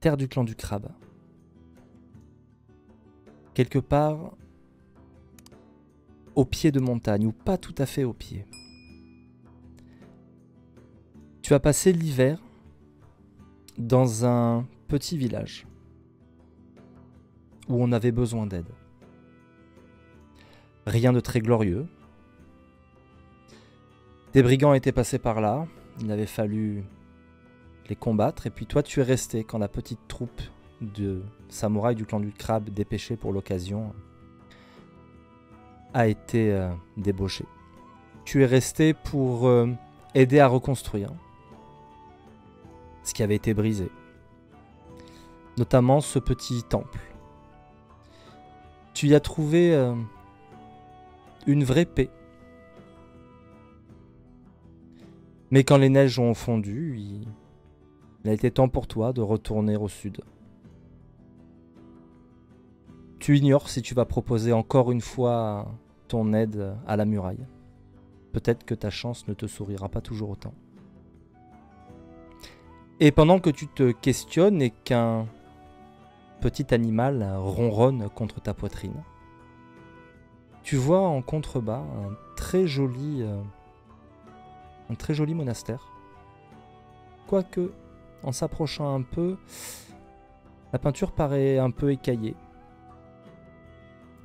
terre du clan du crabe. Quelque part au pied de montagne, ou pas tout à fait au pied. Tu as passé l'hiver dans un petit village où on avait besoin d'aide. Rien de très glorieux. Des brigands étaient passés par là, il avait fallu les combattre, et puis toi tu es resté quand la petite troupe de samouraïs du clan du crabe dépêchés pour l'occasion a été débauchée. Tu es resté pour aider à reconstruire ce qui avait été brisé, notamment ce petit temple. Tu y as trouvé une vraie paix. Mais quand les neiges ont fondu, il a été temps pour toi de retourner au sud. Tu ignores si tu vas proposer encore une fois ton aide à la muraille. Peut-être que ta chance ne te sourira pas toujours autant. Et pendant que tu te questionnes et qu'un petit animal ronronne contre ta poitrine, tu vois en contrebas un très joli monastère. Quoique, en s'approchant un peu, la peinture paraît un peu écaillée.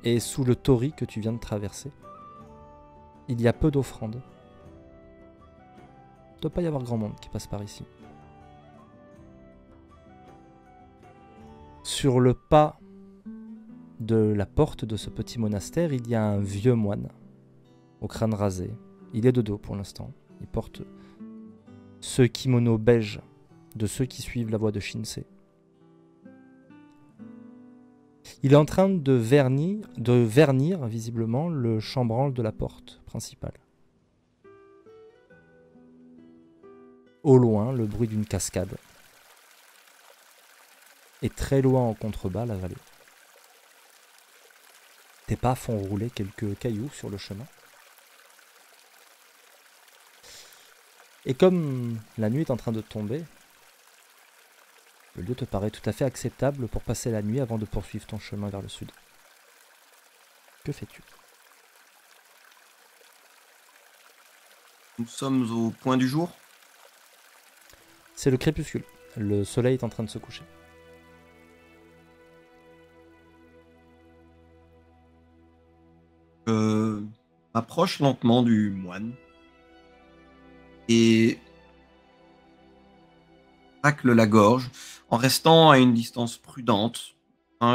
Et sous le tori que tu viens de traverser, il y a peu d'offrandes. Il ne doit pas y avoir grand monde qui passe par ici. Sur le pas de la porte de ce petit monastère, il y a un vieux moine au crâne rasé. Il est de dos pour l'instant. Il porte ce kimono beige de ceux qui suivent la voie de Shinsei. Il est en train de vernir visiblement le chambranle de la porte principale. Au loin, le bruit d'une cascade. Et très loin en contrebas, la vallée. Tes pas font rouler quelques cailloux sur le chemin. Et comme la nuit est en train de tomber, le lieu te paraît tout à fait acceptable pour passer la nuit avant de poursuivre ton chemin vers le sud. Que fais-tu? Nous sommes au point du jour. C'est le crépuscule. Le soleil est en train de se coucher. Je m'approche lentement du moine et racle la gorge en restant à une distance prudente,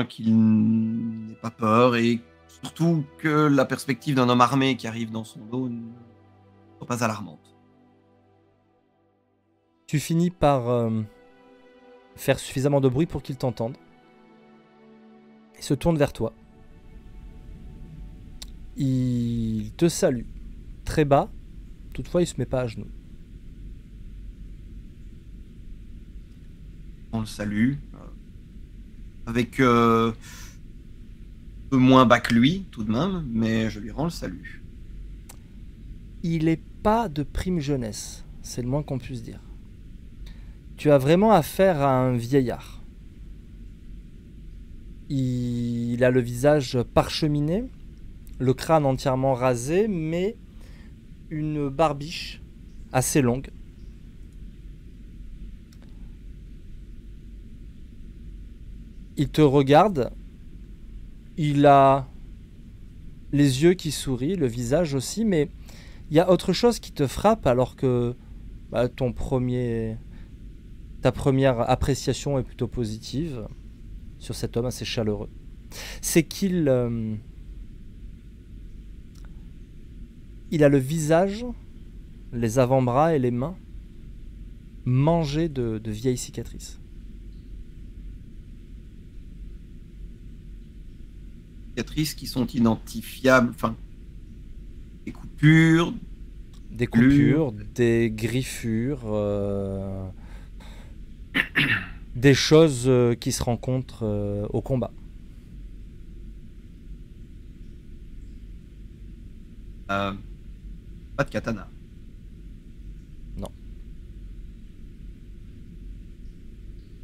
qu'il n'ait pas peur et surtout que la perspective d'un homme armé qui arrive dans son dos ne soit pas alarmante. Tu finis par faire suffisamment de bruit pour qu'il t'entende. Il se tourne vers toi. Il te salue très bas, toutefois il se met pas à genoux. On le salue avec peu moins bas que lui tout de même, mais je lui rends le salut. Il est pas de prime jeunesse, c'est le moins qu'on puisse dire. Tu as vraiment affaire à un vieillard. Il a le visage parcheminé, le crâne entièrement rasé, mais une barbiche assez longue. Il te regarde, il a les yeux qui sourient, le visage aussi, mais il y a autre chose qui te frappe alors que ta première appréciation est plutôt positive sur cet homme assez chaleureux. C'est qu'il il a le visage, les avant-bras et les mains mangés de vieilles cicatrices. Cicatrices qui sont identifiables, enfin, des coupures, Des coupures, des griffures, des choses qui se rencontrent au combat. pas de katana. Non.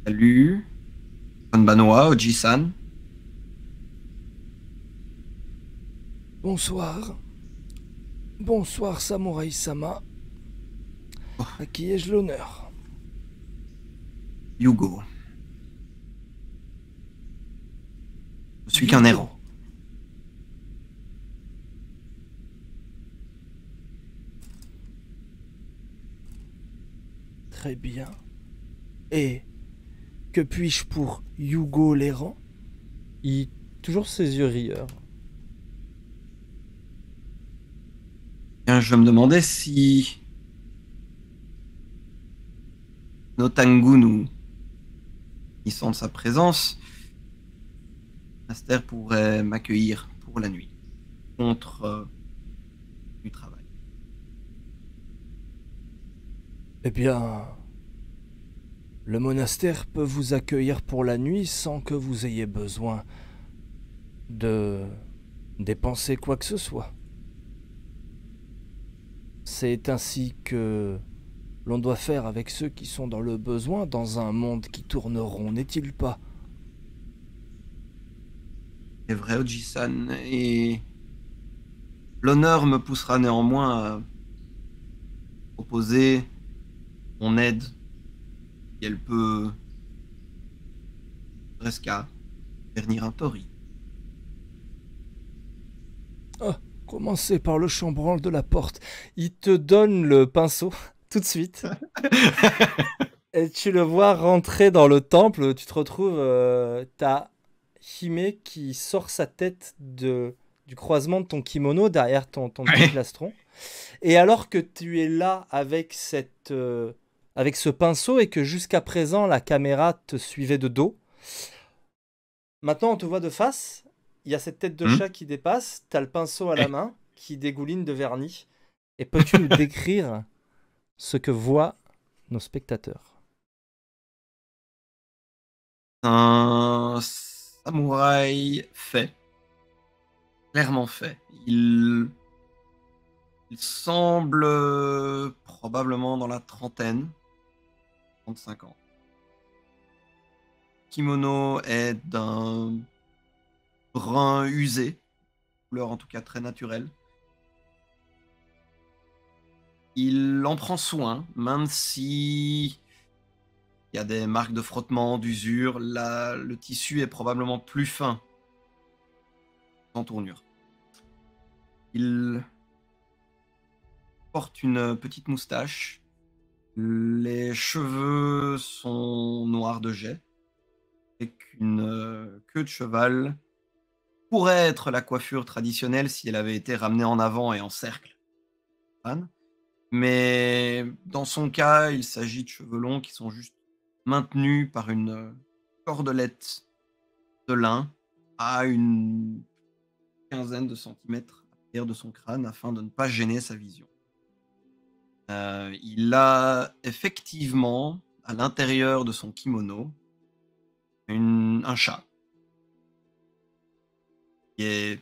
Salut. Konbanwa, Oji-san. Bonsoir. Bonsoir, Samurai-sama. Oh. À qui ai-je l'honneur? Yugo. Je suis qu'un héros. Très bien. Et que puis-je pour Yugo l'errant? Toujours ses yeux rieurs. Bien, je me demandais si Notangu nous sent de sa présence. Master pourrait m'accueillir pour la nuit contre du travail. Eh bien, le monastère peut vous accueillir pour la nuit sans que vous ayez besoin de dépenser quoi que ce soit. C'est ainsi que l'on doit faire avec ceux qui sont dans le besoin dans un monde qui tourne rond, n'est-il pas? C'est vrai, Oji-san, et l'honneur me poussera néanmoins à proposer mon aide, si elle peut presque à vernir un tori. Ah, commencez par le chambranle de la porte. Il te donne le pinceau tout de suite. Et tu le vois rentrer dans le temple. Tu te retrouves, t'as Hime qui sort sa tête du croisement de ton kimono derrière ton petit plastron. Et alors que tu es là avec avec ce pinceau et que jusqu'à présent la caméra te suivait de dos, maintenant on te voit de face. Il y a cette tête de chat qui dépasse. T'as le pinceau à la main qui dégouline de vernis. Et peux-tu nous décrire ce que voient nos spectateurs? Un samouraï fait, clairement fait. Il semble probablement dans la trentaine, 35 ans. Kimono est d'un brun usé, couleur en tout cas très naturelle. Il en prend soin, même si il y a des marques de frottement, d'usure. Le tissu est probablement plus fin, sans tournure. Il porte une petite moustache. Les cheveux sont noirs de jet. Et qu'une queue de cheval pourrait être la coiffure traditionnelle si elle avait été ramenée en avant et en cercle. Mais dans son cas, il s'agit de cheveux longs qui sont juste maintenus par une cordelette de lin à une quinzaine de centimètres à l'arrière de son crâne afin de ne pas gêner sa vision. Il a effectivement, à l'intérieur de son kimono, un chat qui est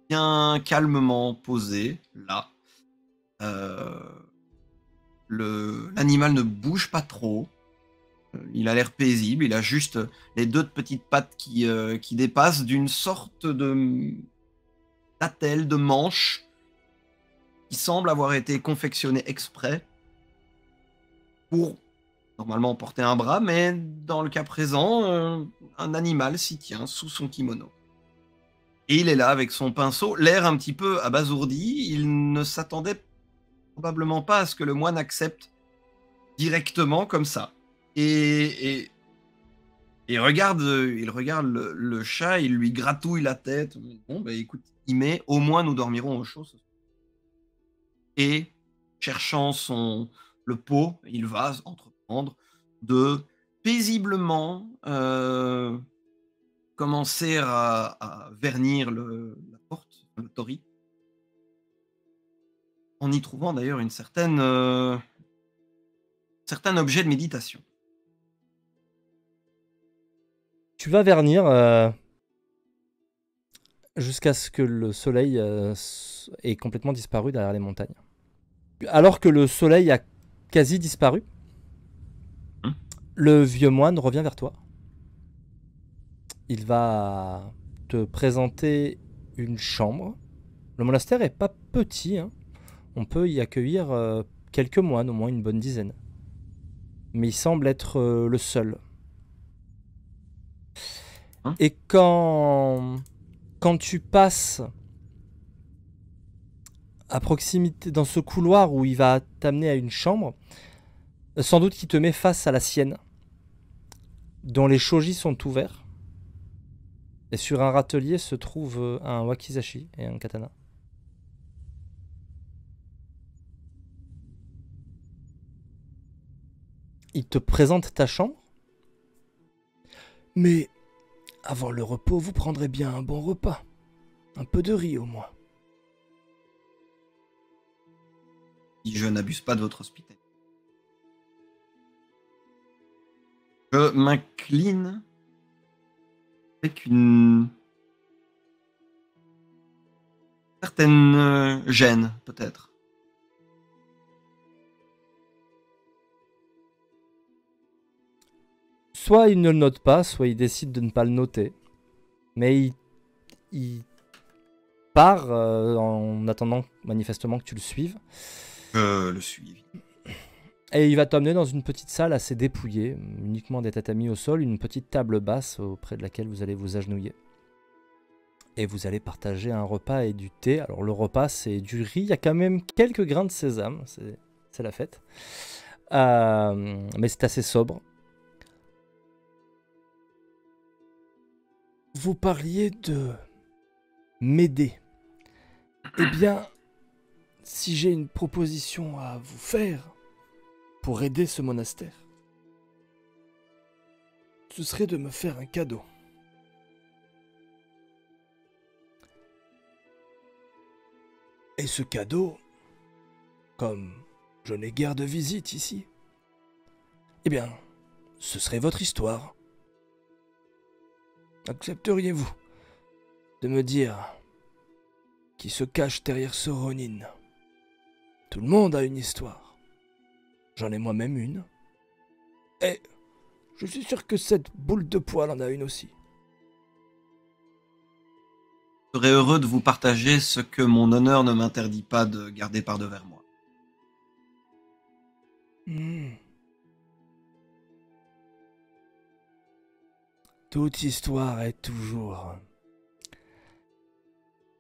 bien calmement posé là. L'animal ne bouge pas trop. Il a l'air paisible. Il a juste les deux petites pattes qui dépassent d'une sorte d'attelle, de manche qui semble avoir été confectionnée exprès pour normalement porter un bras, mais dans le cas présent, un animal s'y tient sous son kimono. Et il est là avec son pinceau, l'air un petit peu abasourdi. Il ne s'attendait probablement pas à ce que le moine accepte directement comme ça. Et il regarde le chat, il lui gratouille la tête. Bon, bah écoute, au moins nous dormirons au chaud. Et cherchant le pot, il va entreprendre de paisiblement commencer à vernir la porte, le tori, en y trouvant d'ailleurs un certain objet de méditation. Tu vas vernir jusqu'à ce que le soleil ait complètement disparu derrière les montagnes. Alors que le soleil a quasi disparu, le vieux moine revient vers toi. il va te présenter une chambre. Le monastère est pas petit, hein. On peut y accueillir quelques moines, au moins une bonne dizaine. Mais il semble être le seul. Hein? Et quand tu passes à proximité, dans ce couloir où il va t'amener à une chambre, sans doute qu'il te met face à la sienne, dont les shoji sont ouverts. Et sur un râtelier se trouve un wakizashi et un katana. Il te présente ta chambre. Mais avant le repos, vous prendrez bien un bon repas. Un peu de riz au moins. Si je n'abuse pas de votre hospitalité. Je m'incline avec une certaine gêne, peut-être. Soit il ne le note pas, soit il décide de ne pas le noter. Mais il part en attendant manifestement que tu le suives. Je le suis. Et il va t'emmener dans une petite salle assez dépouillée, uniquement des tatamis au sol, une petite table basse auprès de laquelle vous allez vous agenouiller. Et vous allez partager un repas et du thé. Alors le repas, c'est du riz, il y a quand même quelques grains de sésame, c'est la fête. Mais c'est assez sobre. Vous parliez de m'aider. Eh bien, si j'ai une proposition à vous faire pour aider ce monastère, ce serait de me faire un cadeau. Et ce cadeau, comme je n'ai guère de visite ici, eh bien, ce serait votre histoire. Accepteriez-vous de me dire qui se cache derrière ce Ronin? Tout le monde a une histoire. J'en ai moi-même une. Et je suis sûr que cette boule de poil en a une aussi. Je serais heureux de vous partager ce que mon honneur ne m'interdit pas de garder par devers moi. Toute histoire est toujours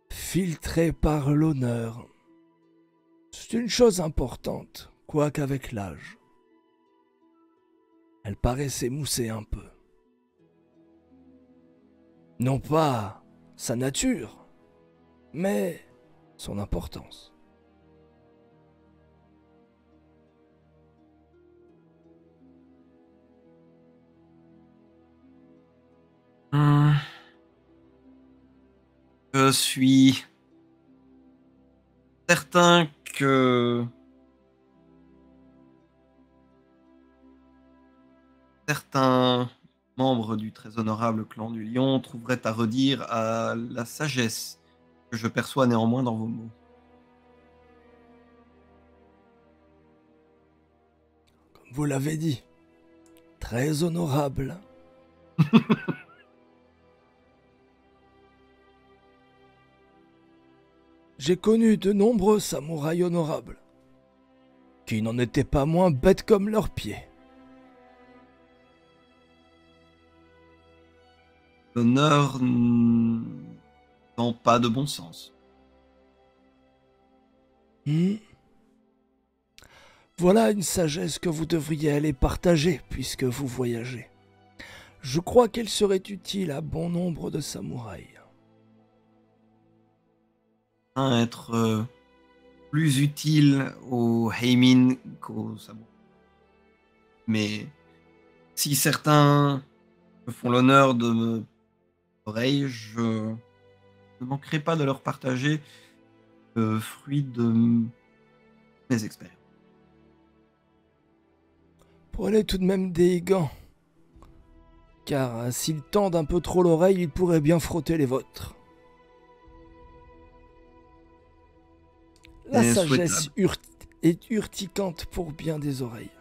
filtrée par l'honneur. C'est une chose importante, quoiqu'avec l'âge, elle paraît s'émousser un peu. Non pas sa nature, mais son importance. Je suis certain que certains membres du très honorable clan du Lion trouveraient à redire à la sagesse que je perçois néanmoins dans vos mots. Comme vous l'avez dit, très honorable. J'ai connu de nombreux samouraïs honorables, qui n'en étaient pas moins bêtes comme leurs pieds. L'honneur n'a pas de bon sens. Voilà une sagesse que vous devriez aller partager puisque vous voyagez. Je crois qu'elle serait utile à bon nombre de samouraïs. Être plus utile aux Heimin qu'aux samouraïs. Mais si certains me font l'honneur de me oreilles, je ne manquerai pas de leur partager le fruit de mes expériences. Prenez tout de même des gants, car s'ils tendent un peu trop l'oreille, ils pourraient bien frotter les vôtres. La sagesse est urticante pour bien des oreilles.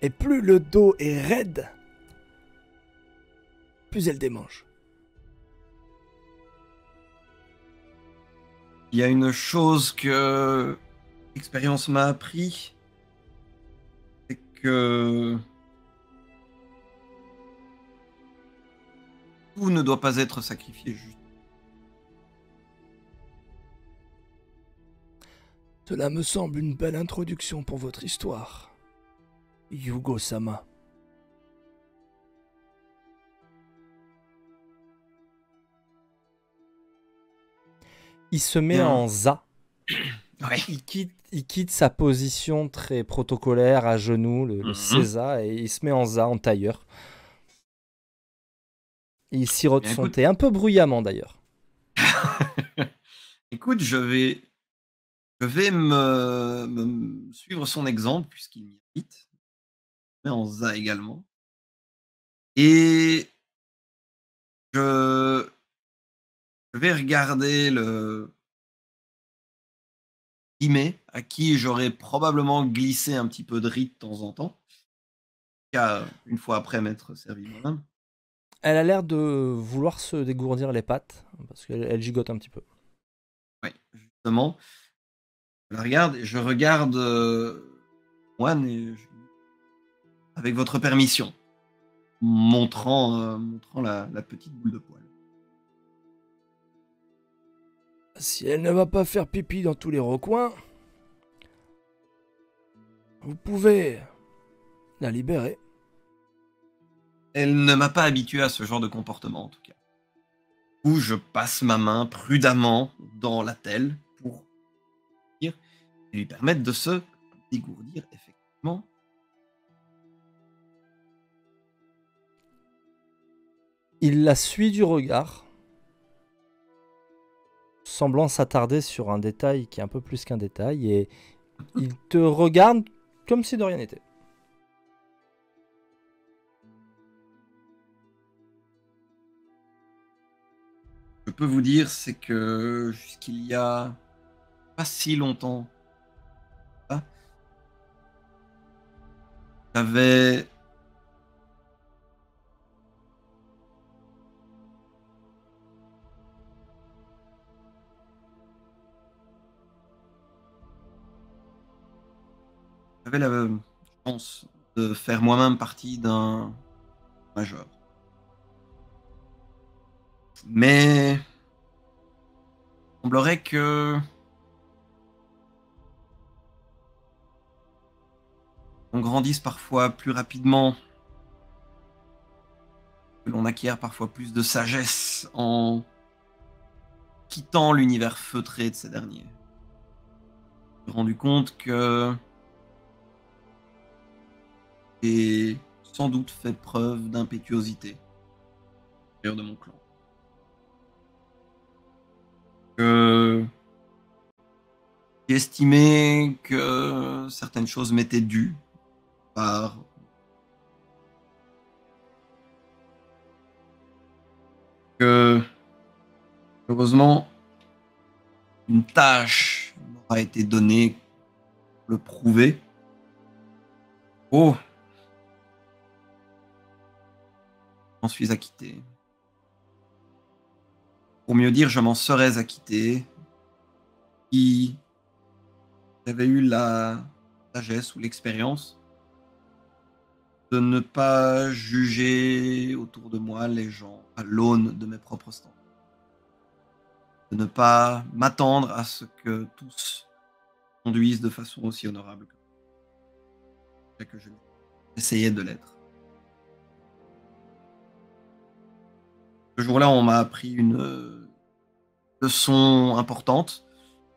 Et plus le dos est raide, plus elle démange. Il y a une chose que l'expérience m'a appris, c'est que tout ne doit pas être sacrifié juste. Cela me semble une belle introduction pour votre histoire, Yugo-sama. Il se met Bien. en za. Ouais. Il quitte sa position très protocolaire à genoux, le seiza, et il se met en za, en tailleur. Il sirote Bien, son écoute. thé, un peu bruyamment d'ailleurs. Écoute, je vais me suivre son exemple puisqu'il m'y invite. Mais en za également. Et je vais regarder le Hime, à qui j'aurais probablement glissé un petit peu de riz de temps en temps. Une fois après m'être servi moi-même. Elle a l'air de vouloir se dégourdir les pattes, parce qu'elle gigote un petit peu. Oui, justement. Je la regarde et je regarde Juan et avec votre permission, montrant la petite boule de poil. Si elle ne va pas faire pipi dans tous les recoins, vous pouvez la libérer. Elle ne m'a pas habitué à ce genre de comportement, en tout cas. Où je passe ma main prudemment dans la telle pour lui permettre de se dégourdir, effectivement. Il la suit du regard, semblant s'attarder sur un détail qui est un peu plus qu'un détail, et il te regarde comme si de rien n'était. Je peux vous dire, c'est que jusqu'il y a pas si longtemps, j'avais la chance de faire moi-même partie d'un majeur. Mais il semblerait que on grandisse parfois plus rapidement, que l'on acquiert parfois plus de sagesse en quittant l'univers feutré de ces derniers. Je me suis rendu compte que j'ai sans doute fait preuve d'impétuosité à l'intérieur de mon clan. Que j'ai estimé que certaines choses m'étaient dues par que heureusement une tâche m'aura été donnée pour le prouver. Oh, j'en suis acquitté. Pour mieux dire, je m'en serais acquitté si j'avais eu la sagesse ou l'expérience de ne pas juger autour de moi les gens à l'aune de mes propres standards. De ne pas m'attendre à ce que tous conduisent de façon aussi honorable que j'essayais de l'être. Ce jour-là, on m'a appris une leçon importante,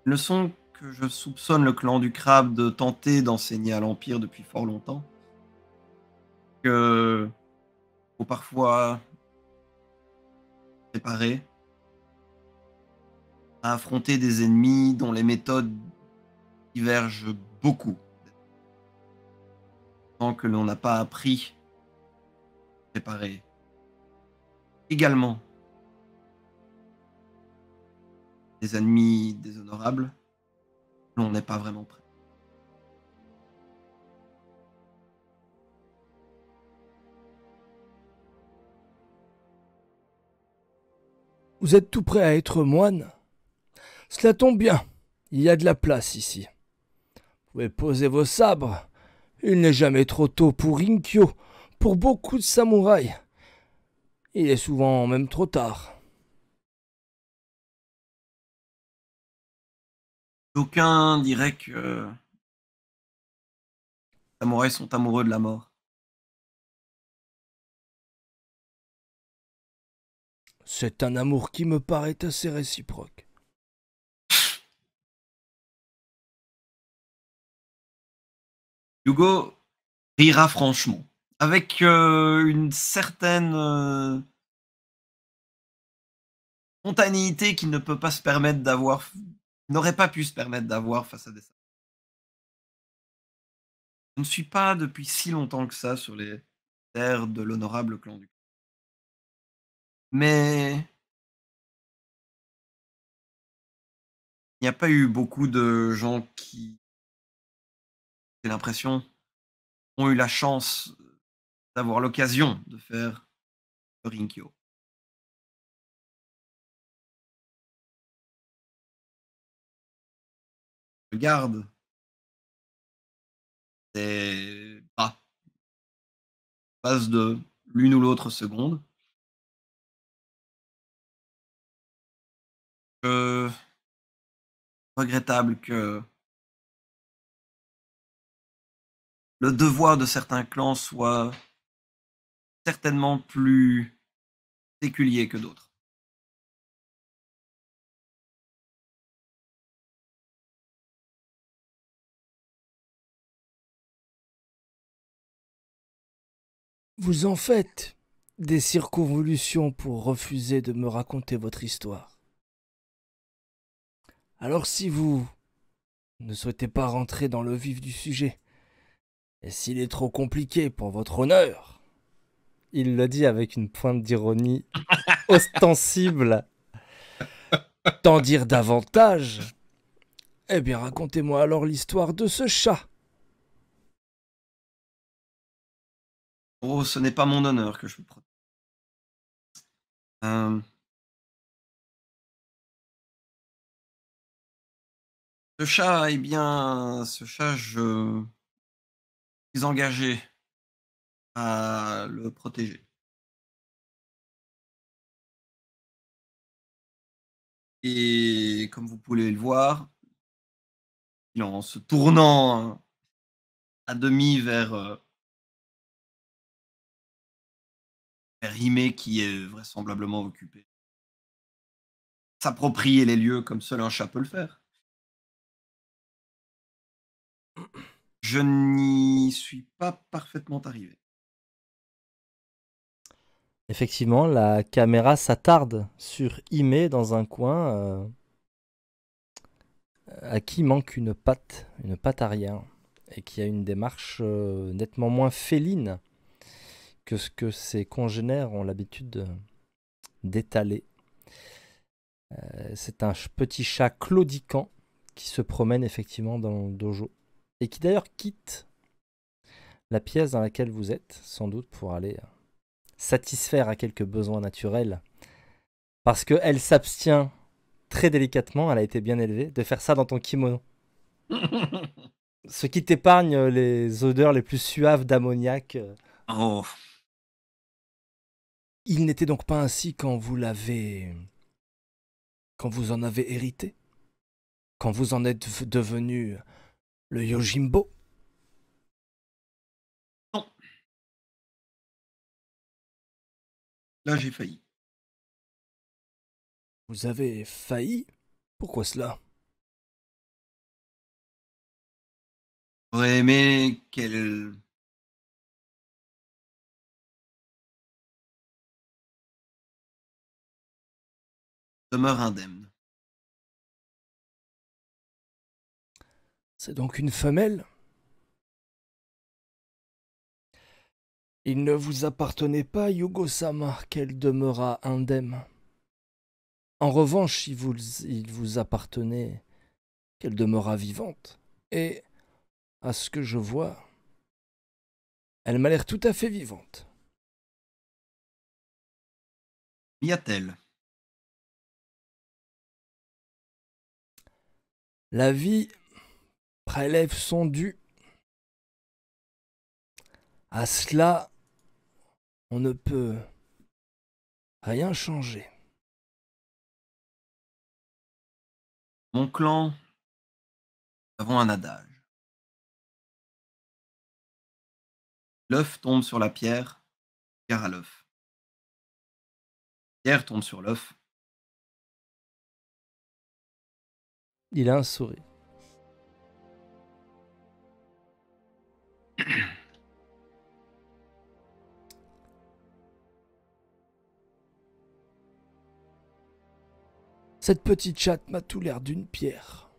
une leçon que je soupçonne le clan du crabe de tenter d'enseigner à l'Empire depuis fort longtemps. Que faut parfois préparer à affronter des ennemis dont les méthodes divergent beaucoup. Tant que l'on n'a pas appris à préparer également des ennemis déshonorables, l'on n'est pas vraiment prêt. Vous êtes tout prêt à être moine? Cela tombe bien, il y a de la place ici. Vous pouvez poser vos sabres. Il n'est jamais trop tôt pour Rinkyo, pour beaucoup de samouraïs. Il est souvent même trop tard. D'aucuns diraient que les samouraïs sont amoureux de la mort. C'est un amour qui me paraît assez réciproque. Hugo rira franchement, avec une certaine spontanéité qu'il ne peut pas se permettre d'avoir, n'aurait pas pu se permettre d'avoir face à des samouraïs. Je ne suis pas depuis si longtemps que ça sur les terres de l'honorable clan du. Mais il n'y a pas eu beaucoup de gens qui, j'ai l'impression, ont eu la chance d'avoir l'occasion de faire le Rinkyo. Le garde, c'est pas passe de l'une ou l'autre seconde. Regrettable que le devoir de certains clans soit certainement plus séculier que d'autres. Vous en faites des circonvolutions pour refuser de me raconter votre histoire. Alors si vous ne souhaitez pas rentrer dans le vif du sujet, et s'il est trop compliqué pour votre honneur, il le dit avec une pointe d'ironie ostensible, t'en dire davantage, eh bien racontez-moi alors l'histoire de ce chat. Oh, ce n'est pas mon honneur que je vous protège. Euh, ce chat, eh bien, ce chat, je suis engagé à le protéger. Et comme vous pouvez le voir, en se tournant à demi vers Hime, qui est vraisemblablement occupé, s'approprier les lieux comme seul un chat peut le faire. Je n'y suis pas parfaitement arrivé. Effectivement, la caméra s'attarde sur Ime dans un coin à qui manque une patte arrière, et qui a une démarche nettement moins féline que ce que ses congénères ont l'habitude d'étaler. C'est un petit chat claudiquant qui se promène effectivement dans le dojo et qui d'ailleurs quitte la pièce dans laquelle vous êtes, sans doute pour aller satisfaire à quelques besoins naturels, parce qu'elle s'abstient très délicatement, elle a été bien élevée, de faire ça dans ton kimono. Ce qui t'épargne les odeurs les plus suaves d'ammoniac. Oh, Il n'était donc pas ainsi quand vous en avez hérité, quand vous en êtes devenu le Yojimbo. non, là j'ai failli. Vous avez failli? Pourquoi cela? J'aurais aimé qu'elle demeure indemne. C'est donc une femelle? Il ne vous appartenait pas, Yugo-sama, qu'elle demeurât indemne. En revanche, il vous appartenait qu'elle demeurât vivante. Et, à ce que je vois, elle m'a l'air tout à fait vivante. Y a-t-elle? La vie prélève son dû. À cela, on ne peut rien changer. Mon clan, nous avons un adage. L'œuf tombe sur la pierre, pierre à l'œuf. Pierre tombe sur l'œuf. Il a un sourire. Cette petite chatte m'a tout l'air d'une pierre.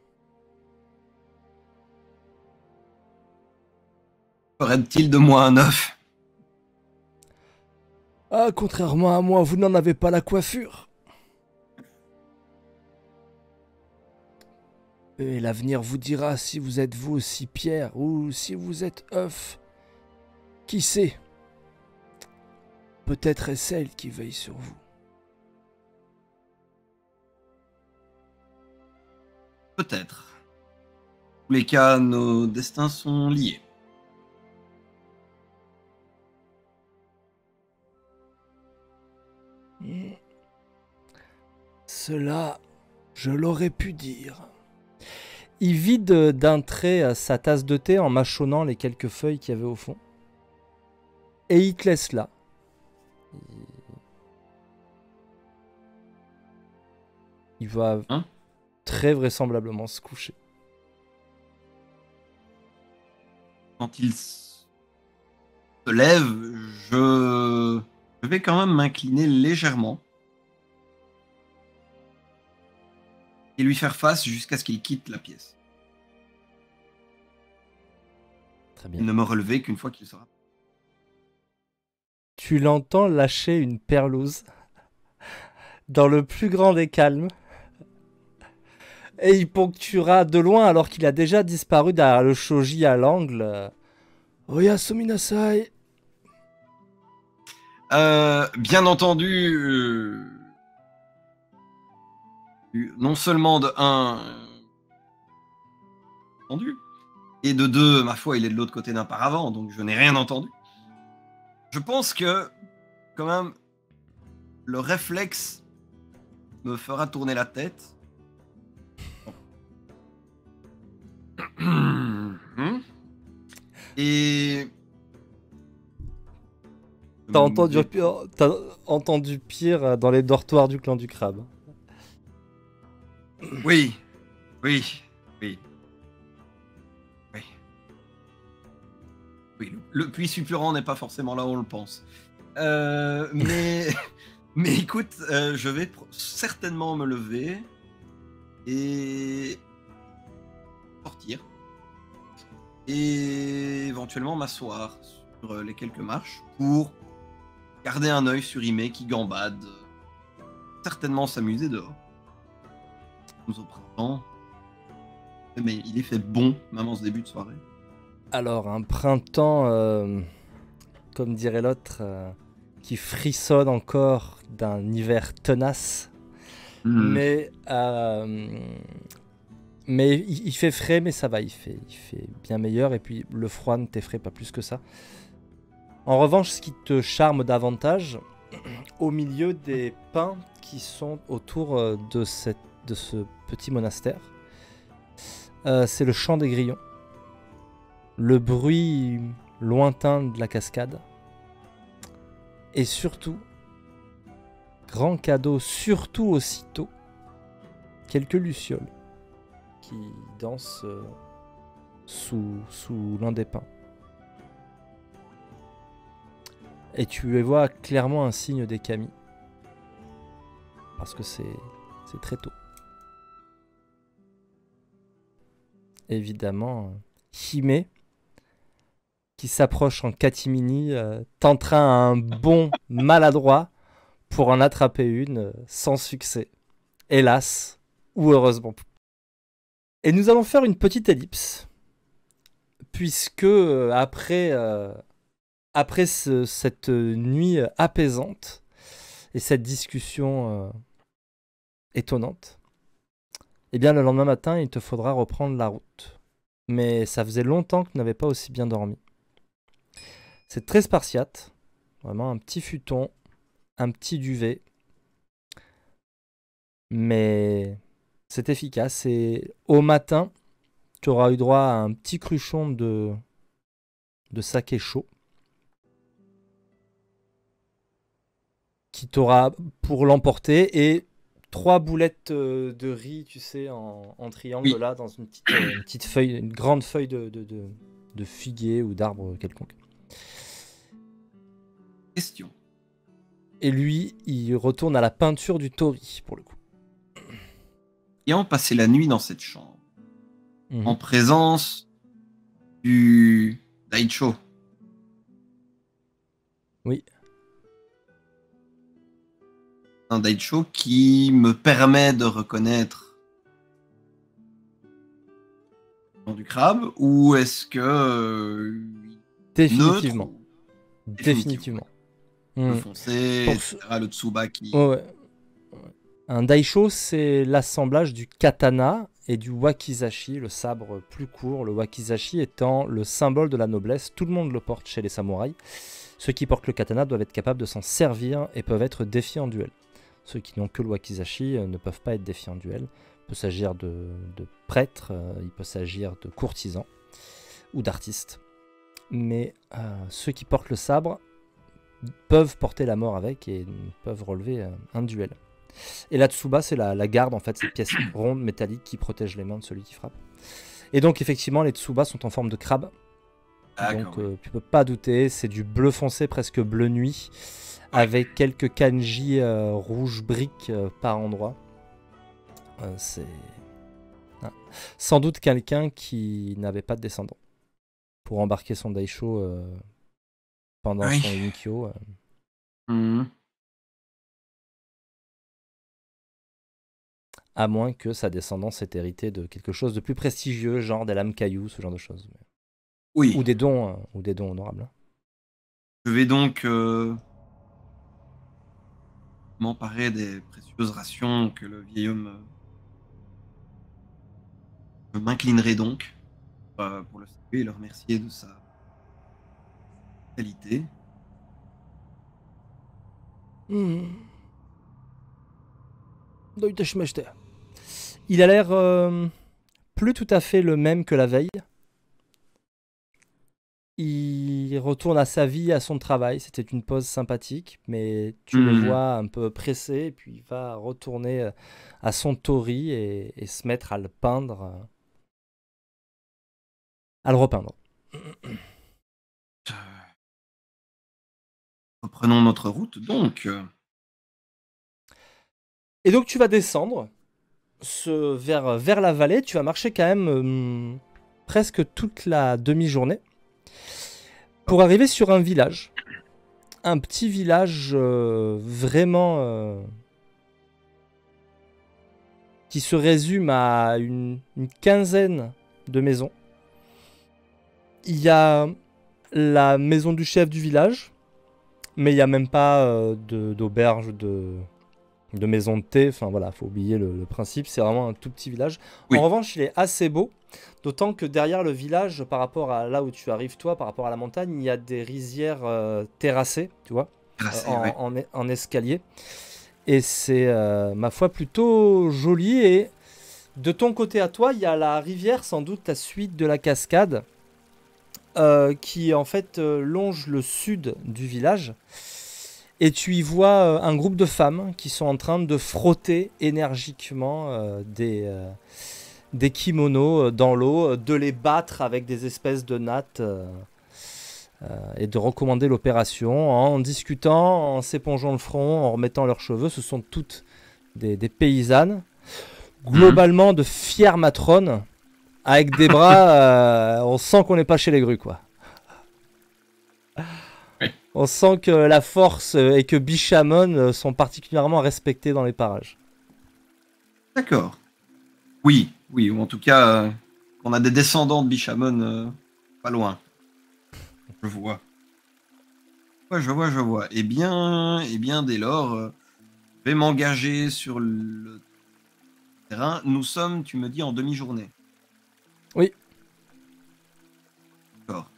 Ferait-il de moi un œuf? Ah, contrairement à moi, vous n'en avez pas la coiffure. Et l'avenir vous dira si vous êtes vous aussi pierre ou si vous êtes œuf. Qui sait? Peut-être est-ce elle qui veille sur vous. Peut-être. En tous les cas, nos destins sont liés. Cela, je l'aurais pu dire. Il vide d'un trait sa tasse de thé en mâchonnant les quelques feuilles qu'il y avait au fond. Et il te laisse là. Il va très vraisemblablement se coucher. Quand il se lève, je vais quand même m'incliner légèrement et lui faire face jusqu'à ce qu'il quitte la pièce. Très bien. Et ne me relever qu'une fois qu'il sera. Tu l'entends lâcher une perlouse dans le plus grand des calmes. Et il ponctuera de loin alors qu'il a déjà disparu derrière le shoji à l'angle. Oyasumi nasai. Bien entendu, non seulement de un, entendu, et de deux, ma foi, il est de l'autre côté d'un paravent, donc je n'ai rien entendu. Je pense que, quand même, le réflexe me fera tourner la tête. Et... T'as entendu pire dans les dortoirs du clan du crabe. Oui, oui, oui. Oui. Oui, le puits suppurant n'est pas forcément là où on le pense. Mais, mais écoute, je vais certainement me lever et sortir. Et éventuellement m'asseoir sur les quelques marches pour garder un œil sur Ime qui gambade. Certainement s'amuser dehors. Nous au printemps. Mais il est fait bon, même en ce début de soirée. Alors, un printemps, comme dirait l'autre, qui frissonne encore d'un hiver tenace. Mais il fait frais, mais ça va, il fait bien meilleur. Et puis, le froid ne t'effraie pas plus que ça. En revanche, ce qui te charme davantage, au milieu des pins qui sont autour de ce petit monastère, c'est le chant des grillons. Le bruit lointain de la cascade. Et surtout, grand cadeau, surtout aussitôt, quelques lucioles qui dansent sous l'un des pins. Et tu vois clairement un signe des kami. Parce que c'est très tôt. Évidemment, Hime, qui s'approche en catimini, tentera un bond maladroit pour en attraper une sans succès. Hélas, ou heureusement. Et nous allons faire une petite ellipse. Puisque après cette nuit apaisante et cette discussion étonnante, Eh bien, le lendemain matin, il te faudra reprendre la route. Mais ça faisait longtemps que tu n'avais pas aussi bien dormi. C'est très spartiate. Vraiment un petit futon, un petit duvet. Mais c'est efficace. Et au matin, tu auras eu droit à un petit cruchon de saké chaud qui t'aura pour l'emporter et 3 boulettes de riz, tu sais, en triangle Oui. là, dans une petite feuille, une grande feuille de figuier ou d'arbre quelconque. Question. Et lui, il retourne à la peinture du tori, pour le coup. Ayant passé la nuit dans cette chambre, Mhm. en présence du Daicho, Oui. un Daicho qui me permet de reconnaître le nom du crabe, ou est-ce que neutre Définitivement. ou définitivement Définitivement. le Mhm. foncé, Pour ce- etc., le Tsubaki. Ouais, ouais. Un daisho, c'est l'assemblage du katana et du wakizashi, le sabre plus court, le wakizashi étant le symbole de la noblesse. Tout le monde le porte chez les samouraïs. Ceux qui portent le katana doivent être capables de s'en servir et peuvent être défiés en duel. Ceux qui n'ont que le wakizashi ne peuvent pas être défiés en duel. Il peut s'agir de prêtres, il peut s'agir de courtisans ou d'artistes. Mais ceux qui portent le sabre peuvent porter la mort avec et peuvent relever un duel. Et la tsuba, c'est la garde, en fait, cette pièce ronde métallique qui protège les mains de celui qui frappe. Et donc, effectivement, les tsubas sont en forme de crabe. Donc, Oui. tu peux pas douter, c'est du bleu foncé, presque bleu nuit, avec quelques kanji rouge brique par endroit. C'est sans doute quelqu'un qui n'avait pas de descendant pour embarquer son daisho pendant Oui. son inkyo. Mhm. À moins que sa descendance ait hérité de quelque chose de plus prestigieux, genre des lames cailloux, ce genre de choses. Oui. Ou des dons honorables. Je vais donc m'emparer des précieuses rations que le vieil homme je m'inclinerai donc pour le saluer et le remercier de sa qualité. Il a l'air plus tout à fait le même que la veille. Il retourne à sa vie, à son travail. C'était une pause sympathique, mais tu le vois un peu pressé, et puis il va retourner à son tori et se mettre à le peindre, à le repeindre. Reprenons notre route donc. Et donc tu vas descendre vers la vallée. Tu vas marcher quand même presque toute la demi-journée pour arriver sur un village. Un petit village vraiment qui se résume à une quinzaine de maisons. Il y a la maison du chef du village, mais il n'y a même pas d'auberge, de maison de thé. Enfin voilà, faut oublier le principe, c'est vraiment un tout petit village. Oui. En revanche, il est assez beau, d'autant que derrière le village, par rapport à là où tu arrives toi, par rapport à la montagne, il y a des rizières terrassées, tu vois, en escalier. Et c'est, ma foi, plutôt joli. Et de ton côté à toi, il y a la rivière, sans doute la suite de la cascade, qui en fait longe le sud du village. Et tu y vois un groupe de femmes qui sont en train de frotter énergiquement des kimonos dans l'eau, de les battre avec des espèces de nattes et de recommander l'opération en discutant, en s'épongeant le front, en remettant leurs cheveux. Ce sont toutes des paysannes, globalement de fières matrones, avec des bras, on sent qu'on n'est pas chez les grues, quoi. On sent que la force et que Bishamon sont particulièrement respectés dans les parages. D'accord. Oui, oui, ou en tout cas, on a des descendants de Bishamon pas loin. Je vois. Ouais, je vois. Eh bien, dès lors, je vais m'engager sur le terrain. Nous sommes, tu me dis, en demi-journée. Oui. D'accord.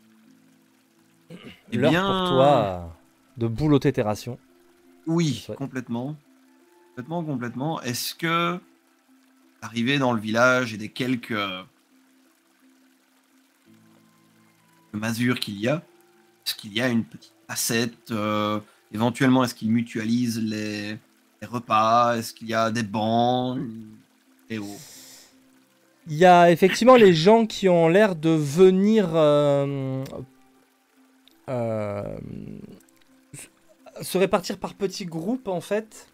Eh L'heure bien, pour toi de boulotter tes rations. oui, complètement. Complètement. Est-ce que, arrivé dans le village et des quelques masures qu'il y a, est-ce qu'il y a une petite assiette éventuellement, est-ce qu'ils mutualisent les repas? Est-ce qu'il y a des bancs? Et oh. Il y a effectivement les gens qui ont l'air de venir se répartir par petits groupes en fait,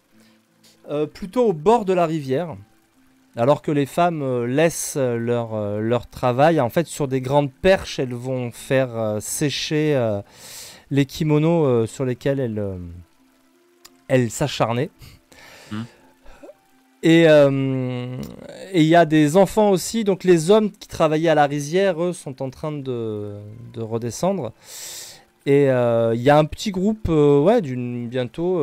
plutôt au bord de la rivière, alors que les femmes laissent leur travail. En fait, sur des grandes perches, elles vont faire sécher les kimonos sur lesquels elles s'acharnaient. Et il y a des enfants aussi, donc les hommes qui travaillaient à la rizière, eux, sont en train de redescendre. Et il y a un petit groupe, bientôt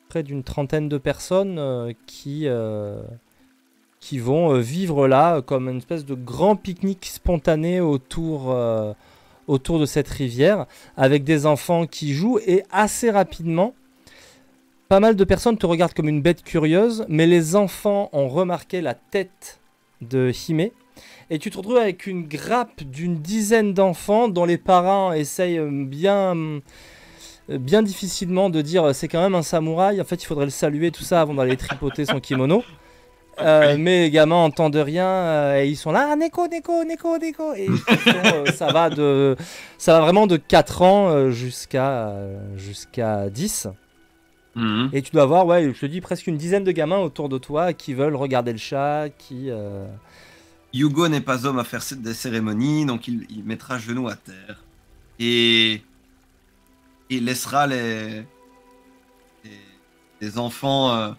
près d'une trentaine de personnes qui vont vivre là comme une espèce de grand pique-nique spontané autour de cette rivière, avec des enfants qui jouent, et assez rapidement, pas mal de personnes te regardent comme une bête curieuse, mais les enfants ont remarqué la tête de Hime, et tu te retrouves avec une grappe d'une dizaine d'enfants dont les parents essayent bien difficilement de dire c'est quand même un samouraï, en fait il faudrait le saluer, tout ça, avant d'aller tripoter son kimono. Mais les gamins entendent rien et ils sont là, Neko, et ça va vraiment de 4 ans jusqu'à 10. Et tu dois avoir, je te dis, presque une dizaine de gamins autour de toi qui veulent regarder le chat, Yugo n'est pas homme à faire des cérémonies, donc il mettra genoux à terre et il laissera les enfants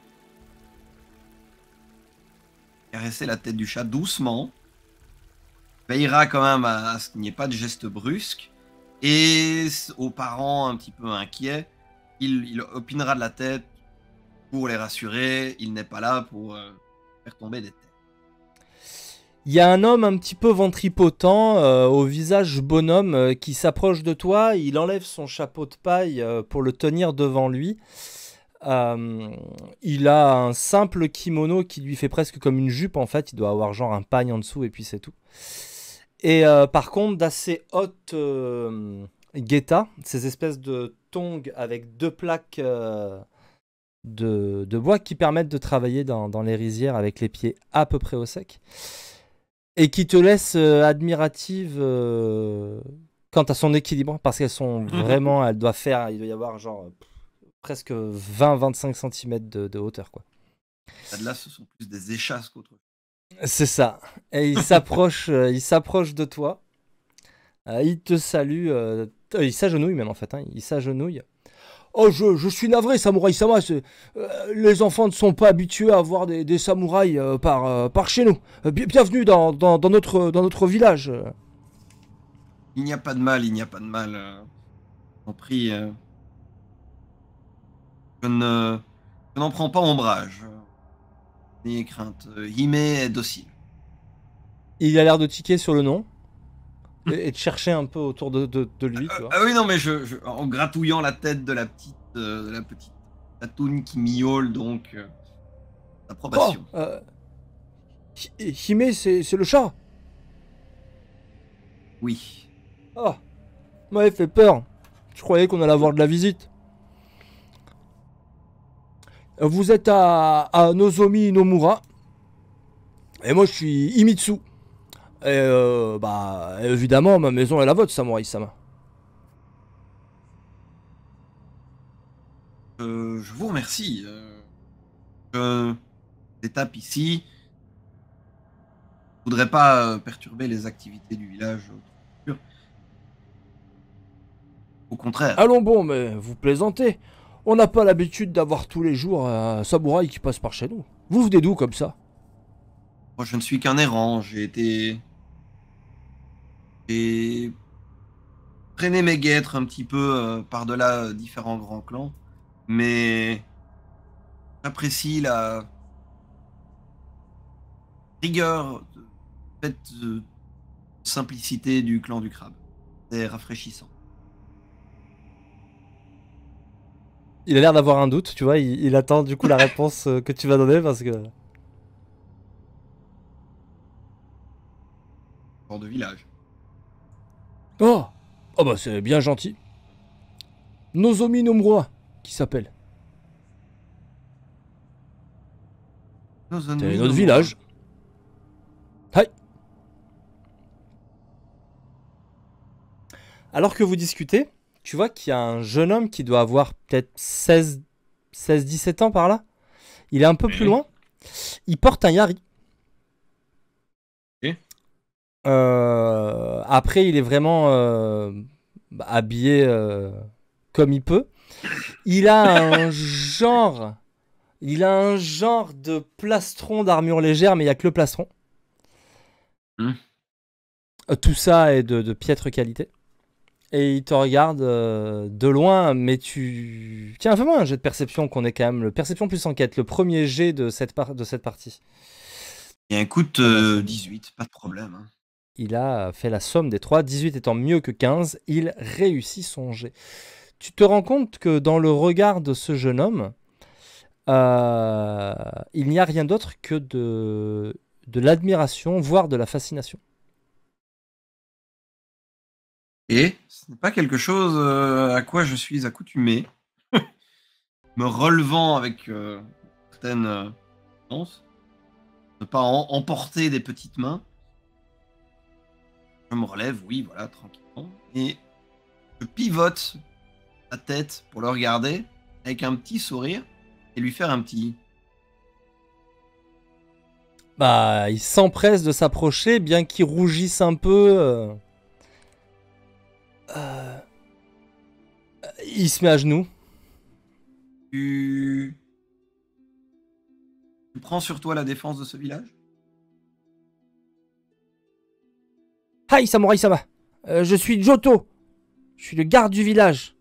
caresser la tête du chat doucement, veillera quand même à ce qu'il n'y ait pas de gestes brusques, et aux parents un petit peu inquiets, il opinera de la tête pour les rassurer. Il n'est pas là pour faire tomber des têtes. Il y a un homme un petit peu ventripotent, au visage bonhomme, qui s'approche de toi. Il enlève son chapeau de paille pour le tenir devant lui. Il a un simple kimono qui lui fait presque comme une jupe en fait. Il doit avoir genre un pagne en dessous et puis c'est tout. Et par contre, d'assez haute guetta, ces espèces de tongs avec 2 plaques de bois qui permettent de travailler dans les rizières avec les pieds à peu près au sec. Et qui te laissent admirative quant à son équilibre, parce qu'elles sont vraiment, il doit y avoir genre presque 20-25 cm de hauteur, quoi. Là, ce sont plus des échasses qu'autre chose. C'est ça. Et il s'approche de toi. Il te salue. Il s'agenouille même en fait. Il s'agenouille. Oh, je suis navré, Samouraï Sama. Les enfants ne sont pas habitués à voir des samouraïs par chez nous. Bienvenue dans notre village. Il n'y a pas de mal, en prie. Je n'en prends pas ombrage. N'ayez crainte. Hime est docile. Il a l'air de tiquer sur le nom et de chercher un peu autour de lui. Tu vois. Oui, non, mais en gratouillant la tête de la petite tatoune qui miaule, donc approbation. Hime, c'est le chat. Oui. Ah, m'avait fait peur. Je croyais qu'on allait avoir de la visite. Vous êtes à Nozomi Nomura. Et moi, je suis Himitsu. Et évidemment, ma maison est la vôtre, Samouraï-sama. Je vous remercie. L'étape ici. Je voudrais pas perturber les activités du village. Au contraire. Allons bon, mais vous plaisantez. On n'a pas l'habitude d'avoir tous les jours un samouraï qui passe par chez nous. Vous venez d'où comme ça? Moi, je ne suis qu'un errant. J'ai traîné mes guêtres un petit peu par-delà différents grands clans. Mais j'apprécie rigueur, de fait de simplicité du clan du crabe. C'est rafraîchissant. Il a l'air d'avoir un doute, tu vois. Il attend du coup la réponse que tu vas donner parce que. Genre de village. Oh, oh bah c'est bien gentil. Nozomi Nomura, qui s'appelle. C'est notre village. Hi. Alors que vous discutez, tu vois qu'il y a un jeune homme qui doit avoir peut-être 17 ans par là. Il est un peu plus loin. Il porte un yari. Ok. Après, il est vraiment habillé comme il peut. Il a un genre de plastron d'armure légère, mais il n'y a que le plastron. Tout ça est de piètre qualité. Et il te regarde de loin, mais tu... Tiens, fais-moi un jet de perception, qu'on est quand même... Le perception plus enquête, le premier jet de cette partie. Et écoute, 18, pas de problème. Hein. Il a fait la somme des 3, 18 étant mieux que 15, il réussit son jet. Tu te rends compte que dans le regard de ce jeune homme, il n'y a rien d'autre que de l'admiration, voire de la fascination. Et ce n'est pas quelque chose à quoi je suis accoutumé. Me relevant avec certaine chance, ne pas emporter des petites mains. Je me relève, oui, voilà, tranquillement. Et je pivote la tête pour le regarder avec un petit sourire et lui faire un petit... Bah, il s'empresse de s'approcher, bien qu'il rougisse un peu. Il se met à genoux. Tu prends sur toi la défense de ce village? Hi, Samurai-sama. Je suis Joto. Je suis le garde du village.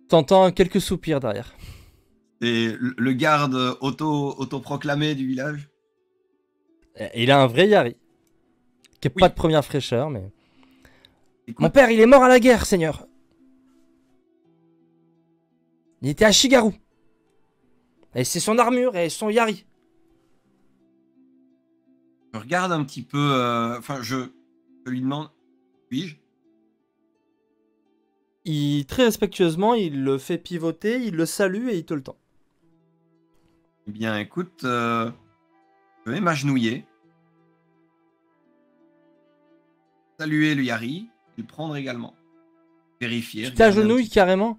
T'entends quelques soupirs derrière. C'est le garde autoproclamé du village? Il a un vrai yari. Qui est Oui. pas de première fraîcheur, mais... Écoute, Mon père, il est mort à la guerre, seigneur. Il était à Shigaru. Et c'est son armure et son yari. je regarde un petit peu... Enfin, je lui demande... Puis-je? Très respectueusement, il le fait pivoter, il le salue et il te le tend. Eh bien, écoute, je vais m'agenouiller. Saluer le Yari, et le prendre également. Vérifier. Tu t'agenouilles carrément?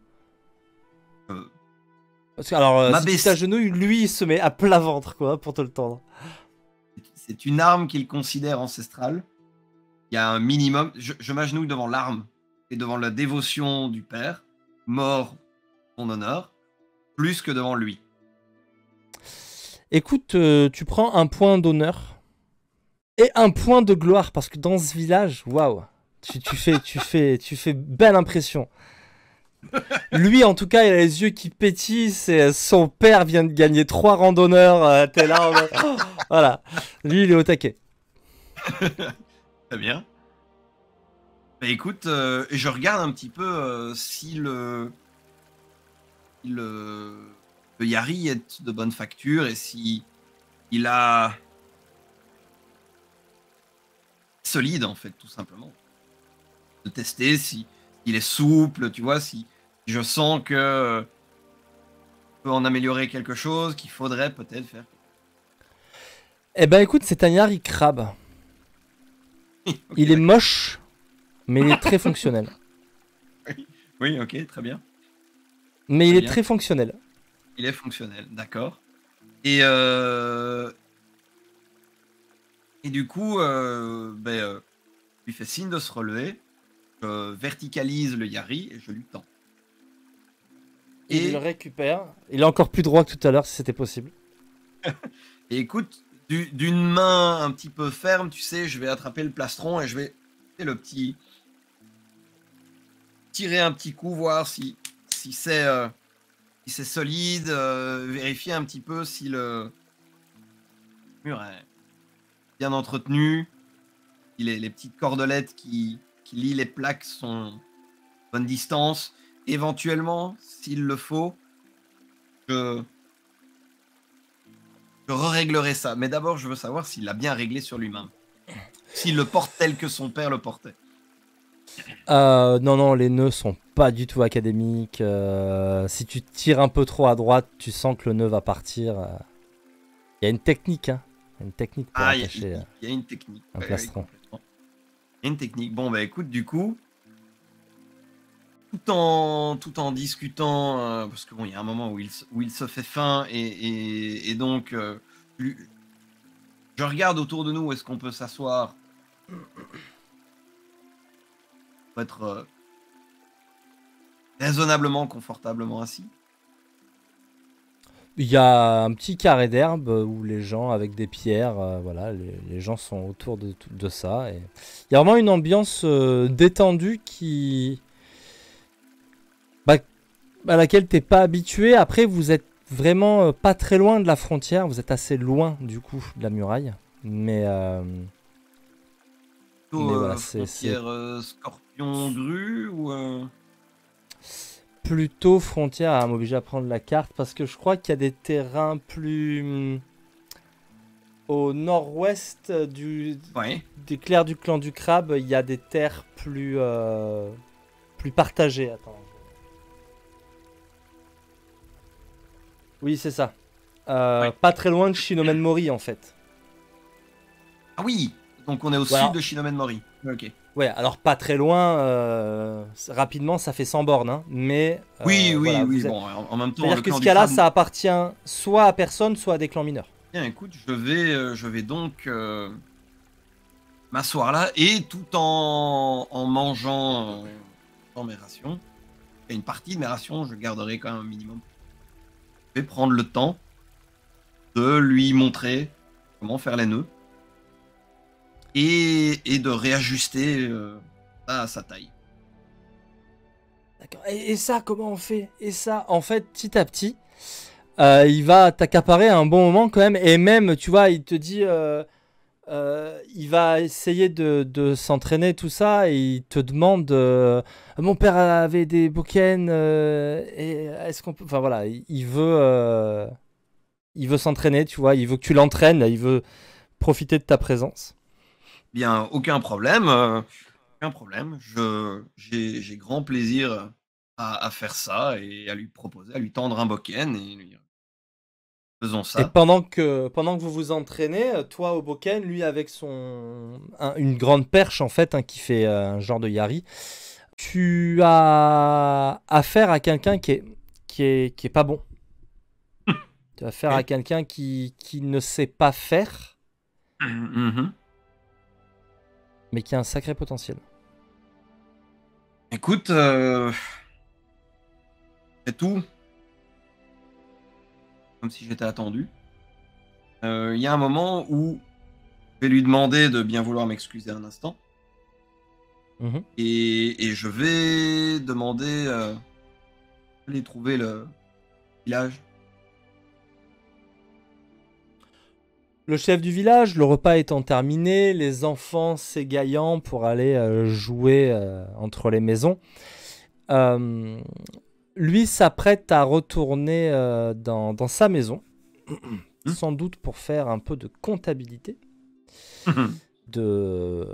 Parce que, alors, si tu t'agenouilles, lui, il se met à plat ventre, quoi, pour te le tendre. C'est une arme qu'il considère ancestrale. Il y a un minimum. Je m'agenouille devant l'arme et devant la dévotion du père, mort en honneur, plus que devant lui. Écoute, tu prends un point d'honneur et un point de gloire, parce que dans ce village, waouh, tu fais belle impression. Lui, en tout cas, il a les yeux qui pétillent. Son père vient de gagner 3 randonneurs. T'es là, oh, voilà. Lui, il est au taquet. Très bien. Bah écoute, je regarde un petit peu si le Yari est de bonne facture et si il a solide en fait, tout simplement. De tester si il est souple, tu vois, si je sens que peut en améliorer quelque chose, qu'il faudrait peut-être faire. Eh ben écoute, c'est un Yari crabe. Okay, il est moche, mais il est très fonctionnel. Oui, ok, très bien. Mais il est très fonctionnel. Il est fonctionnel, d'accord. Et du coup, je lui fais signe de se relever, je verticalise le Yari et je lui tends. Et il le récupère. Il est encore plus droit que tout à l'heure, si c'était possible. Et écoute, d'une main un petit peu ferme, tu sais, je vais attraper le plastron et je vais le petit... tirer un petit coup, voir si c'est solide, vérifier un petit peu si le mur est bien entretenu. Les petites cordelettes qui lient les plaques sont à bonne distance. Éventuellement, s'il le faut, je réglerai ça. Mais d'abord, je veux savoir s'il l'a bien réglé sur lui-même. S'il le porte tel que son père le portait. Non, non, les nœuds sont pas du tout académiques. Si tu tires un peu trop à droite, tu sens que le nœud va partir. Il y a une technique, hein. Une technique pour Ah, il attacher y a une technique. un plastron. Il y a une technique. Bon, bah écoute, du coup, tout en discutant, parce que bon, il y a un moment où il se fait faim et donc, je regarde autour de nous où est-ce qu'on peut s'asseoir pour être raisonnablement, confortablement assis. Il y a un petit carré d'herbe où les gens, avec des pierres, voilà, les gens sont autour de ça. Et il y a vraiment une ambiance détendue bah, à laquelle t'es pas habitué. Après, vous êtes vraiment pas très loin de la frontière. Vous êtes assez loin du coup de la muraille. Mais voilà, c'est Frontière scorpion grue ou plutôt frontière à m'obliger à prendre la carte parce que je crois qu'il y a des terrains plus au nord-ouest ouais. des clairs du clan du crabe. Il y a des terres plus partagées. Attends. Oui, c'est ça. Ouais. Pas très loin de Shinomen Mori en fait. Ah oui, donc on est au Voilà. sud de Shinomen Mori. Ok. Ouais, alors pas très loin. Rapidement, ça fait 100 bornes, hein, mais Oui, voilà, oui. vous êtes. Bon, en même temps, le C'est-à-dire que clan ce du cas-là, crabe. ça appartient soit à personne, soit à des clans mineurs. Bien, écoute, je vais donc m'asseoir là et tout en mangeant dans mes rations. Et une partie de mes rations, je garderai quand même un minimum. Je vais prendre le temps de lui montrer comment faire les nœuds et de réajuster à sa taille. D'accord. Et ça, comment on fait? Et ça, en fait, petit à petit, il va t'accaparer un bon moment quand même. Et même, tu vois, il te dit, il va essayer de s'entraîner, tout ça. Et il te demande, mon père avait des bokens. Et est-ce qu'on peut... Enfin voilà, il veut s'entraîner, tu vois. Il veut que tu l'entraînes. Il veut profiter de ta présence. Bien, aucun problème. Aucun problème. J'ai grand plaisir à faire ça et à lui proposer, à lui tendre un bokken et lui faisons Et ça. pendant que vous vous entraînez, toi au bokken, lui avec une grande perche en fait, hein, qui fait un genre de yari, tu as affaire à quelqu'un qui est pas bon. Tu as affaire à Ok. quelqu'un qui ne sait pas faire, Mhm. mais qui a un sacré potentiel. Écoute, c'est tout, comme si j'étais attendu. Il y a un moment où je vais lui demander de bien vouloir m'excuser un instant. Mhm. Et je vais demander aller trouver le village. Le chef du village, le repas étant terminé, les enfants s'égaillant pour aller jouer entre les maisons, euh, lui s'apprête à retourner dans sa maison, Hmm. sans doute pour faire un peu de comptabilité, de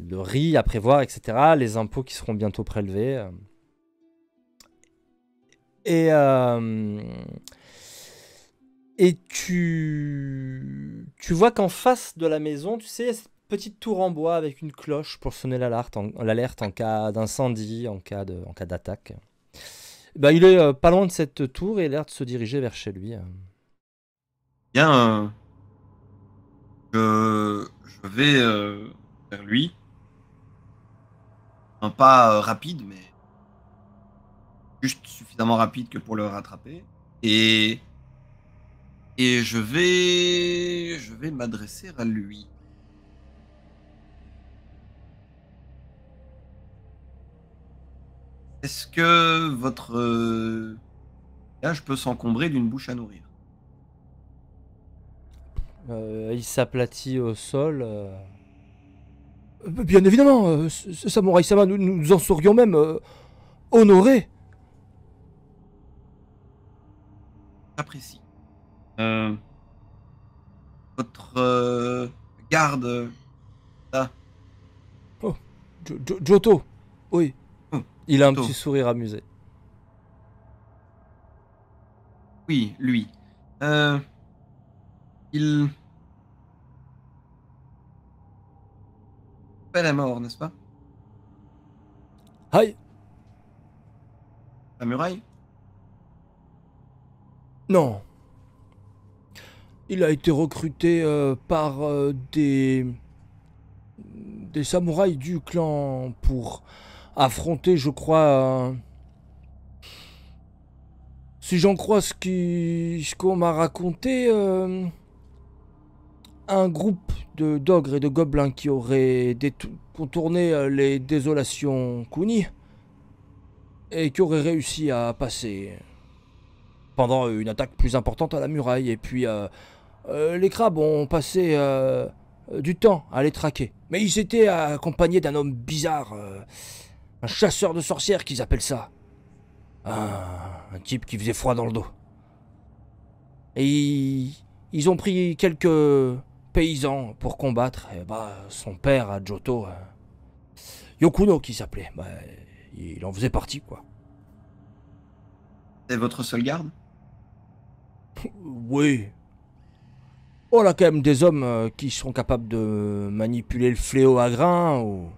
le riz à prévoir, etc., les impôts qui seront bientôt prélevés. Et, euh, et tu vois qu'en face de la maison, tu sais, il y a cette petite tour en bois avec une cloche pour sonner l'alerte en cas d'incendie, en cas d'attaque. Bah, il est pas loin de cette tour et il a l'air de se diriger vers chez lui. Bien, je vais vers lui. Un pas rapide, mais juste suffisamment rapide que pour le rattraper. Et, et je vais m'adresser à lui. Est-ce que votre village peut s'encombrer d'une bouche à nourrir? Il s'aplatit au sol. Bien évidemment, Samurai-sama, nous en serions même honorés. J'apprécie. Euh, votre garde, là. Oh, Giotto. Oui. Oh, Il a un Otto. petit sourire amusé. Oui, lui. Euh, il fait la mort, n'est-ce pas? Aïe. La muraille? Non. Il a été recruté par des samouraïs du clan pour affronter, je crois, si j'en crois ce qu'on m'a raconté, un groupe de d'ogres et de gobelins qui auraient contourné les désolations Kuni et qui auraient réussi à passer pendant une attaque plus importante à la muraille. Et puis les crabes ont passé du temps à les traquer. Mais ils étaient accompagnés d'un homme bizarre, un chasseur de sorcières qu'ils appellent ça. Un type qui faisait froid dans le dos. Et ils ont pris quelques paysans pour combattre. Et bah, son père, à Giotto, Yokuno qui s'appelait, bah, il en faisait partie, quoi. C'est votre seule garde? Oui. On a quand même des hommes qui sont capables de manipuler le fléau à grains ou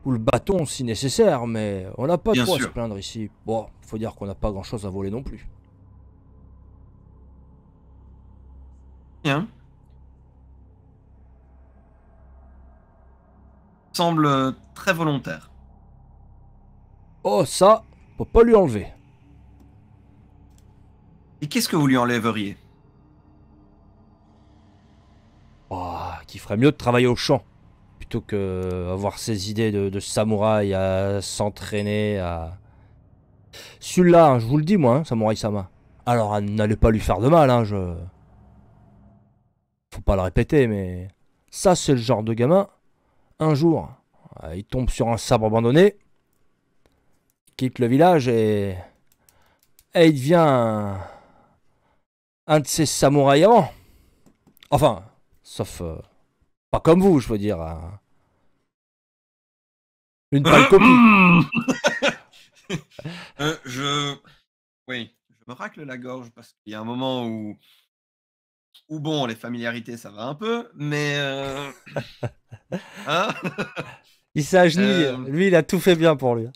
le bâton si nécessaire, mais on n'a pas Bien trop à se sûr. plaindre ici. Bon, faut dire qu'on n'a pas grand chose à voler non plus. Bien. Semble très volontaire. Oh, ça, faut pas lui enlever. Et qu'est-ce que vous lui enlèveriez? Oh, qui ferait mieux de travailler au champ plutôt que avoir ces idées de samouraï à s'entraîner à. Celui-là, hein, je vous le dis moi, hein, Samouraï Sama. Alors n'allez pas lui faire de mal, hein, je. Faut pas le répéter, mais ça c'est le genre de gamin. Un jour, il tombe sur un sabre abandonné, il quitte le village et il devient un de ces samouraïs avant. Enfin, sauf pas comme vous, je veux dire, une pâle copie. Je... Oui, je me racle la gorge parce qu'il y a un moment où bon, les familiarités, ça va un peu, mais... hein. Il s'est agenouillé. Euh, Lui, il a tout fait bien pour lui.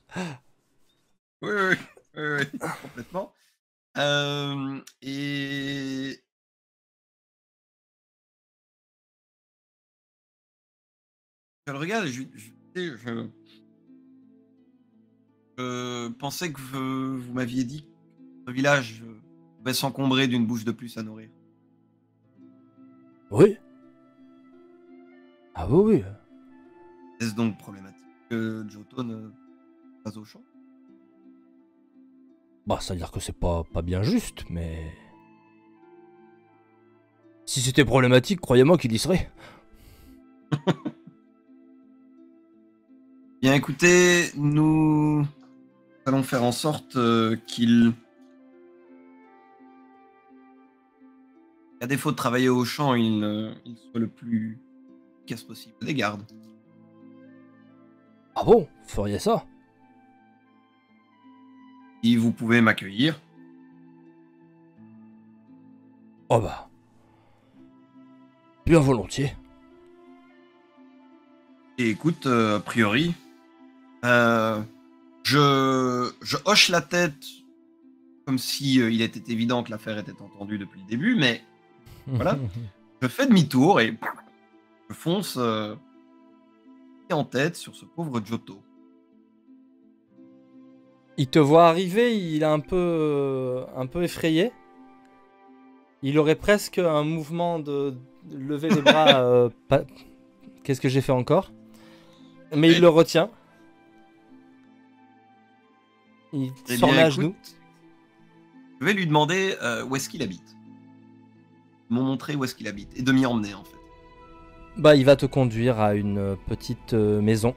oui, oui, oui, oui, oui, complètement. Et je le regarde et je pensais que vous m'aviez dit que le village pouvait s'encombrer d'une bouche de plus à nourrir. Oui. Ah oui, oui. Est-ce donc problématique que Giotto ne pas au champ? Bah, ça veut dire que c'est pas bien juste, mais. Si c'était problématique, croyez-moi qu'il y serait. Bien écoutez, nous allons faire en sorte qu'il, à défaut de travailler au champ, il soit le plus efficace possible des gardes. Ah bon, vous feriez ça? Si vous pouvez m'accueillir, Oh bah. Bien volontiers. et écoute, a priori, euh, je hoche la tête comme si il était évident que l'affaire était entendue depuis le début, mais voilà, je fais demi-tour et je fonce en tête sur ce pauvre Giotto. Il te voit arriver, il est un peu effrayé. Il aurait presque un mouvement de lever les bras. Qu'est-ce que j'ai fait encore? Mais il le retient. Il Eh se remet bien, à écoute, genoux. je vais lui demander où est-ce qu'il habite. m'ont montré où est-ce qu'il habite et de m'y emmener en fait. Bah, il va te conduire à une petite maison.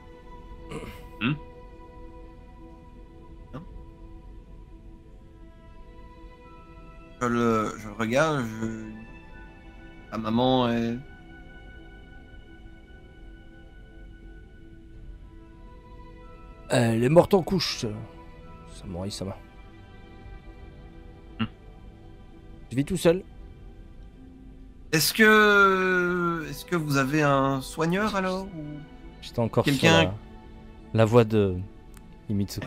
Hmm. Je le regarde, ta maman est... Elle est morte en couche, Samurai-sama. Je vis tout seul. Est-ce que vous avez un soigneur alors ou... J'étais encore Quelqu'un- sur la voix de Himitsu.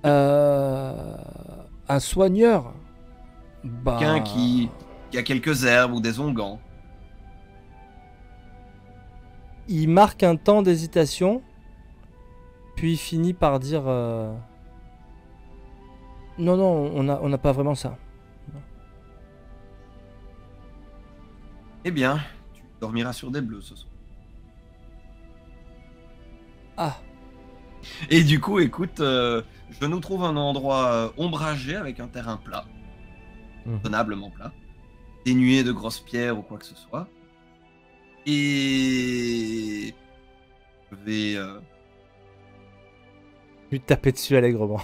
Un soigneur. Bah... Quelqu'un qui a quelques herbes ou des onguents? Il marque un temps d'hésitation, puis il finit par dire non, non, on n'a pas vraiment ça. Eh bien, tu dormiras sur des bleus ce soir. Ah, Et du coup, écoute, je nous trouve un endroit ombragé avec un terrain plat, convenablement plat, dénué de grosses pierres ou quoi que ce soit. Et je vais, lui taper dessus allègrement.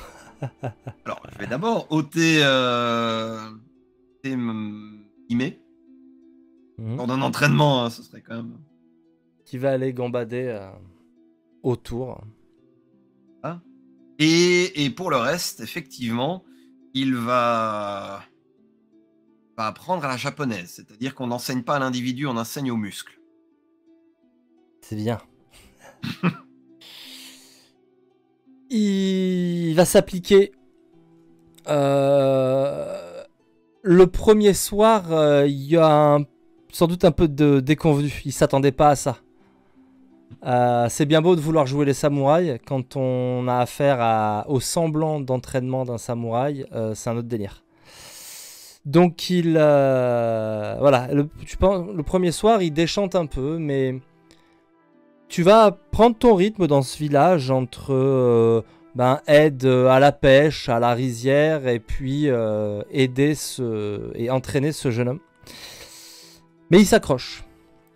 alors, je vais d'abord ôter Ime. Lors d'un entraînement, hein, ce serait quand même. Qui va aller gambader autour. Hein. Et pour le reste, effectivement, il va apprendre à la japonaise. C'est-à-dire qu'on n'enseigne pas à l'individu, on enseigne aux muscles. C'est bien. Il va s'appliquer. Le premier soir, il y a sans doute un peu de déconvenu. Il s'attendait pas à ça. C'est bien beau de vouloir jouer les samouraïs. Quand on a affaire au semblant d'entraînement d'un samouraï, c'est un autre délire. Donc voilà, le premier soir, il déchante un peu, mais tu vas prendre ton rythme dans ce village entre aide à la pêche, à la rizière, et puis aider et entraîner ce jeune homme. Mais il s'accroche.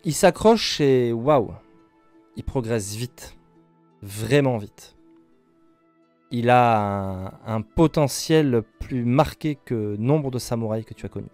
Il s'accroche et waouh, il progresse vite. Vraiment vite. Il a un potentiel plus marqué que nombre de samouraïs que tu as connus.